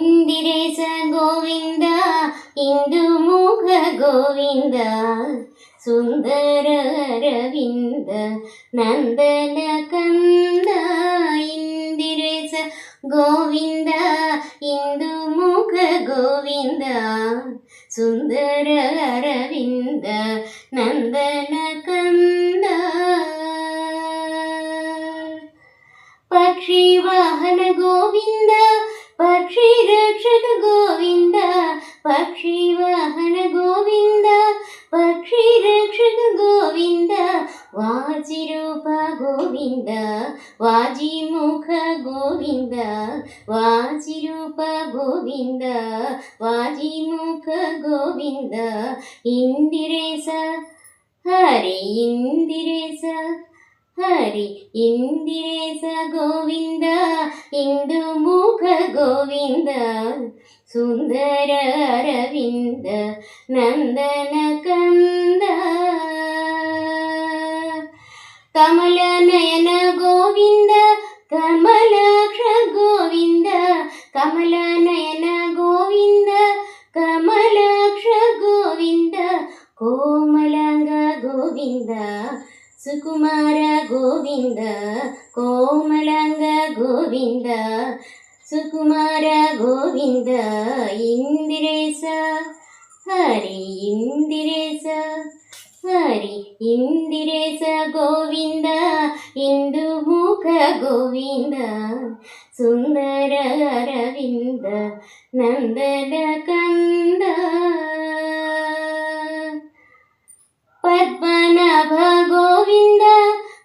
ಇಂದಿರೇಶ ಗೋವಿಂದ ಇಂದು ಮುಖ ಗೋವಿಂದ ಸುಂದರ ಅರವಿಂದ ನಂದನ ಕಂದ. ಇಂದಿರೇಶ ಗೋವಿಂದ ಇಂದು ಮುಖ ಗೋವಿಂದ ಸುಂದರ ಅರವಿಂದ ನಂದನ ಕಂದ. ಪಕ್ಷಿ ವಾಹನ ಗೋವಿಂದ ಪಕ್ಷಿ ರಕ್ಷಕ ಗೋವಿಂದ ಪಕ್ಷಿ ವಾಹನ ಗೋವಿಂದ ಪಕ್ಷಿ ರಕ್ಷಕ ಗೋವಿಂದ. ವಾಜಿರೂಪ ಗೋವಿಂದ ವಾಜಿಮುಖ ಗೋವಿಂದ ವಾಜಿರೂಪ ಗೋವಿಂದ ವಾಜಿಮುಖ ಗೋವಿಂದ. ಇಂದಿರೇಶ ಹರಿ ಇಂದಿರೇಶ ಹರಿ ಇಂದಿರೇಶ ಗೋವಿಂದ ಇಂದು ಮುಖ ಗೋವಿಂದ ಸುಂದರ ಅರವಿಂದ ನಂದನ ಕಂದ. ಕಮಲ ನಯನ ಗೋವಿಂದ ಕಮಲಾಕ್ಷ ಗೋವಿಂದ ಕಮಲ ನಯನ ಗೋವಿಂದ ಕಮಲಾಕ್ಷ ಗೋವಿಂದ. ಕೋಮಲಾಂಗ ಗೋವಿಂದ ಸುಕುಮಾರ ಗೋವಿಂದ ಕೋಮಲಾಂಗ ಗೋವಿಂದ ಸುಕುಮಾರ ಗೋವಿಂದ. ಇಂದಿರೇಶ ಹರಿ ಇಂದಿರೇಶ ಹರಿ ಇಂದಿರೇಶ ಗೋವಿಂದ ಇಂದು ಮುಖ ಗೋವಿಂದ ಸುಂದರ ಅರವಿಂದ ನಂದನ ಕಂದ. ಪದ್ಮನಾಭ ಗೋವಿಂದ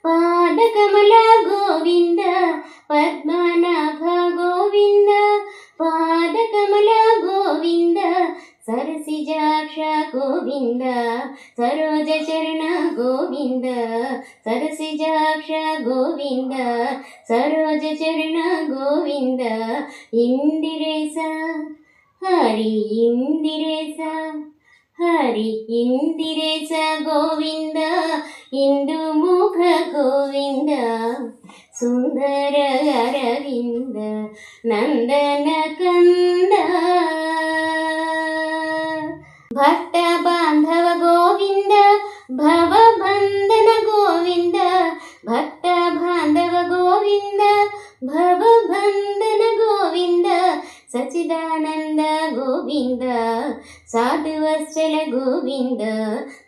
ಪಾದಕಮಲ ಗೋವಿಂದ ಪದ್ಮನಾಭ ಗೋವಿಂದ ಪಾದಕಮಲ ಗೋವಿಂದ. ಸರಸಿಜಾಕ್ಷ ಗೋವಿಂದ ಸರೋಜ ಚರಣ ಗೋವಿಂದ ಸರಸಿಜಾಕ್ಷ ಗೋವಿಂದ ಸರೋಜ ಚರಣ ಗೋವಿಂದ. ಇಂದಿರೇಶ ಹರಿ ಇಂದಿರೇಶ ಹರಿ ಇಂದಿರೇಶ ಗೋವಿಂದ ಇಂದು ಮುಖ ಗೋವಿಂದ ಸುಂದರ ಅರವಿಂದ ನಂದನ ಕಂದ. ಭಕ್ತ ಬಾಂಧವ ಗೋವಿಂದ ಭವ ಬಂಧನ ಗೋವಿಂದ ಭಕ್ತ ಬಾಂಧವ ಗೋವಿಂದ ಭವ ಬಂಧನ ಗೋವಿಂದ. ಸಚಿದಾನಂದ ಗೋವಿಂದ ಸಾಧುವತ್ಸಲ ಗೋವಿಂದ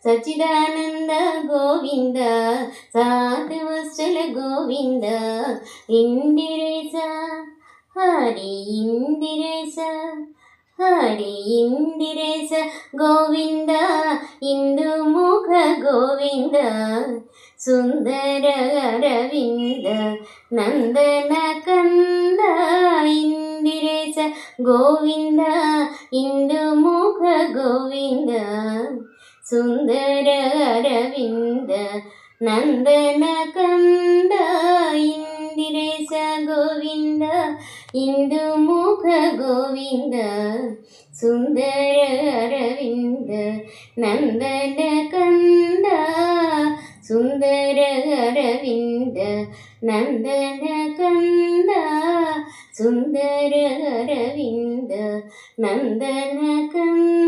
ಸಚಿದಾನಂದ ಗೋವಿಂದ ಸಾಧುವತ್ಸಲ ಗೋವಿಂದ. ಇಂದಿರೇಶ ಹರಿ ಇಂದಿರೇಶ ಹರಿ ಇಂದಿರೇಶ ಗೋವಿಂದ ಇಂದು ಮುಖ ಗೋವಿಂದ ಸುಂದರ ಅರವಿಂದ ನಂದನ ಕಂದ. ಇಂದಿರೇಶ ಗೋವಿಂದ ಇಂದು ಮುಖ ಗೋವಿಂದ ಸುಂದರ ಅರವಿಂದ ನಂದನ ಕಂದ. ಇಂದಿರೇಶ ಗೋವಿಂದ ಇಂದು ಮುಖ ಗೋವಿಂದ ಸುಂದರ ಅರವಿಂದ ನಂದನ ಕಂದ ಸುಂದರ ಅರವಿಂದ ನಂದನ ಕಂದ ಸುಂದರ ಅರವಿಂದ ನಂದನ ಕಂದ.